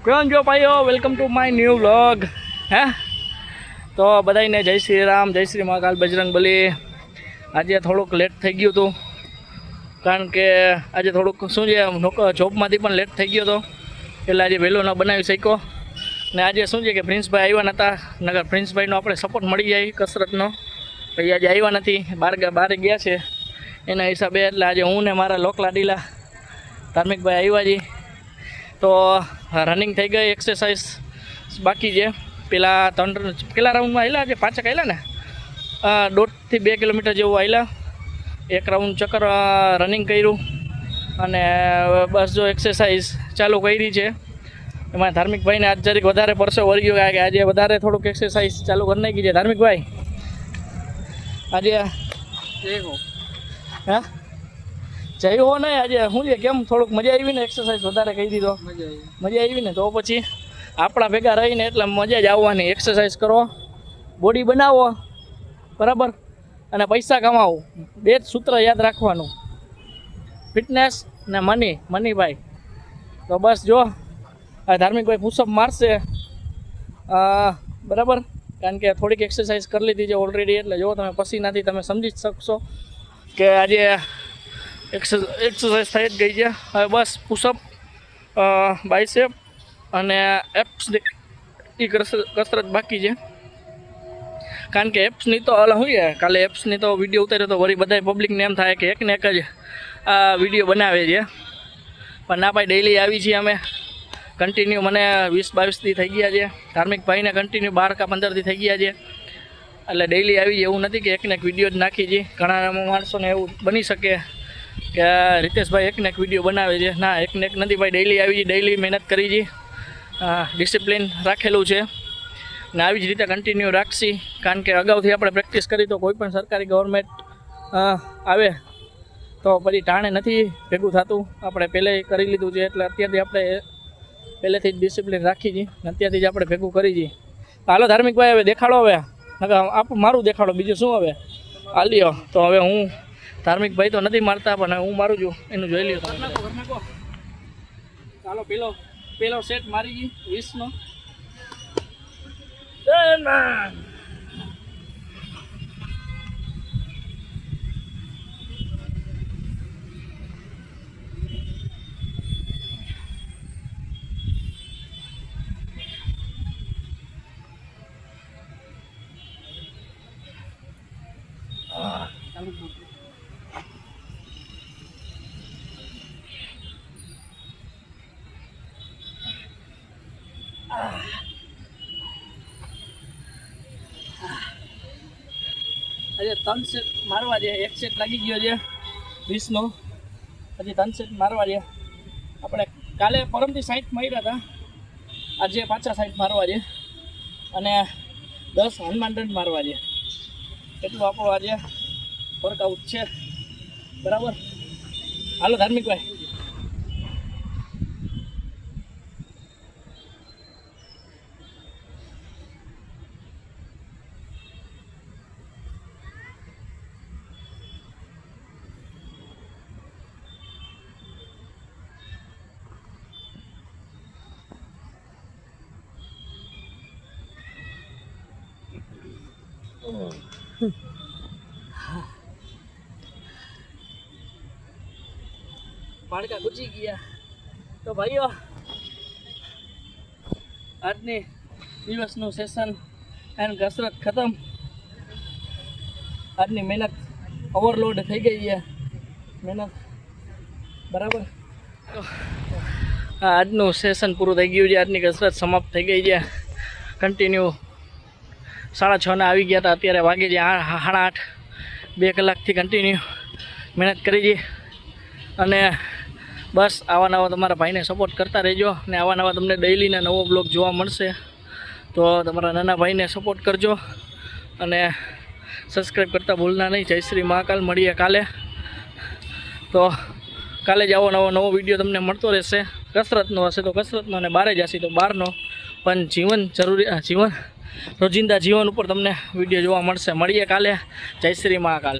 કેમ જો ભાઈઓ, welcome to my new vlog. હે તો બધાને જય શ્રી રામ, જય શ્રી મહાકાલ, બજરંગબલી. આજે થોડુંક લેટ થઈ ગયું હતું, કારણ કે આજે થોડુંક શું છે, જોબમાંથી પણ લેટ થઈ ગયો હતો, એટલે આજે વહેલો ન બનાવી શક્યો. ને આજે શું છે કે પ્રિન્સભાઈ આવ્યા નહોતા, નગર પ્રિન્સભાઈનો આપણે સપોર્ટ મળી જાય કસરતનો. પછી આજે આવ્યા નથી, બહાર ગયા છે એના હિસાબે. એટલે આજે હું ને મારા લોકલા ડીલા ધાર્મિકભાઈ આવ્યા છીએ. તો રનિંગ થઈ ગઈ, એક્સરસાઇઝ બાકી છે. પેલા રાઉન્ડમાં આવેલા છે, 5 આવેલા ને, 1.5 થી 2 કિલોમીટર જેવું આવેલા. એક રાઉન્ડ ચક્કર રનિંગ કર્યું અને બસ જો એક્સરસાઇઝ ચાલુ કરી છે. એમાં ધાર્મિકભાઈને આજ જરીક વધારે પરસો વળી ગયો, કે આજે વધારે થોડુંક એક્સરસાઇઝ ચાલુ કરી નાખી છે. ધાર્મિકભાઈ આજે હા જઈ હો ને, આજે શું છે, કેમ થોડુંક મજા આવી ને, એક્સરસાઇઝ વધારે કહી દીધો, મજા આવી ને, તો પછી આપણા ભેગા રહીને એટલે મજા જ આવવાની. એક્સરસાઇઝ કરો, બોડી બનાવો, બરાબર, અને પૈસા કમાવો. 2 જ સૂત્ર યાદ રાખવાનું, ફિટનેસ ને મનીભાઈ. તો બસ જો ધાર્મિકભાઈ પુશઅપ મારશે, બરાબર, કારણ કે થોડીક એક્સરસાઇઝ કરી લીધી છે ઓલરેડી. એટલે જો તમે પસીનાથી તમે સમજી જ શકશો કે આજે એક્સરસાઇઝ થઈ જ ગઈ છે. હવે બસ પુશઅપ, બાયસેપ અને એપ્સની કસરત બાકી છે. કારણ કે એપ્સની તો અલગ હોય, કાલે એપ્સની તો વિડીયો ઉતાર્યો તો વળી બધા પબ્લિકને એમ થાય કે એકને એક જ આ વિડીયો બનાવે છે, પણ ના ભાઈ, ડેઈલી આવી છીએ અમે કન્ટિન્યુ. મને 20-22 દી થઈ ગયા છે, ધાર્મિકભાઈને કન્ટિન્યુ 12 કે 15 દી થઈ ગયા છે. એટલે ડેઈલી આવી એવું નથી કે એકને એક વિડીયો જ નાખી છે. ઘણા માણસોને એવું બની શકે કે રીતેશભાઈ એકને એક વિડીયો બનાવે છે. ના, એકને એક નથી ભાઈ, ડેઈલી આવી છે, ડેઈલી મહેનત કરી છે, ડિસિપ્લિન રાખેલું છે ને આવી જ રીતે કન્ટિન્યુ રાખશી. કારણ કે અગાઉથી આપણે પ્રેક્ટિસ કરી તો કોઈ પણ સરકારી ગવર્મેન્ટ આવે તો પછી ટાણે નથી ભેગું થતું. આપણે પહેલે કરી લીધું છે, એટલે અત્યારથી આપણે પહેલેથી જ ડિસિપ્લિન રાખી છીએ ને અત્યારથી જ આપણે ભેગું કરી છીએ. હાલો ધાર્મિકભાઈ, હવે દેખાડો, હવે મારું દેખાડો, બીજું શું હવે હાલ્યો. તો હવે હું, ધાર્મિકભાઈ તો નથી મારતા, પણ હું મારું છું, એનું જોઈ લ્યો તમે. ચાલો પેલો સેટ મારી ગઈ 20નો. આજે 3 સેટ મારવા છે, 1 સેટ લાગી ગયો છે 20નો, હજી 3 સેટ મારવા છે. આપણે કાલે પરમથી 60 માર્યા હતા, આજે પાછા 60 મારવા છે અને 10 હનુમાન દંડ મારવા છે. એટલું આપણું આજે વર્કઆઉટ છે, બરાબર. હાલો ધાર્મિકભાઈ. પાડકા ગુજી ગયા. તો ભાઈઓ, આજની દિવસનું સેશન એન્ડ કસરત ખતમ. આજની મહેનત ઓવરલોડ થઈ ગઈ છે, મહેનત, બરાબર. આજનું સેશન પૂરું થઈ ગયું છે, આજની કસરત સમાપ્ત થઈ ગઈ છે. કન્ટિન્યુ 6:30 આવી ગયા હતા, અત્યારે વાગે છે 8:30. 2 કલાકથી કન્ટિન્યુ મહેનત કરી છે. અને બસ આવા નવા તમારા ભાઈને સપોર્ટ કરતા રહેજો, ને આવા નવા તમને ડેઈલીના નવો બ્લોગ જોવા મળશે. તો તમારા નાના ભાઈને સપોર્ટ કરજો અને સબસ્ક્રાઈબ કરતાં ભૂલના નહીં. જય શ્રી મહાકાલ. મળીએ કાલે. તો કાલે જ આવો નવો વિડીયો તમને મળતો રહેશે. કસરતનો હશે તો કસરતનો, અને બહાર જ હશે તો બહારનો, પણ રોજિંદા જીવન ઉપર તમને વિડીયો જોવા મળશે. મળીએ કાલે. જય શ્રી મહાકાલ.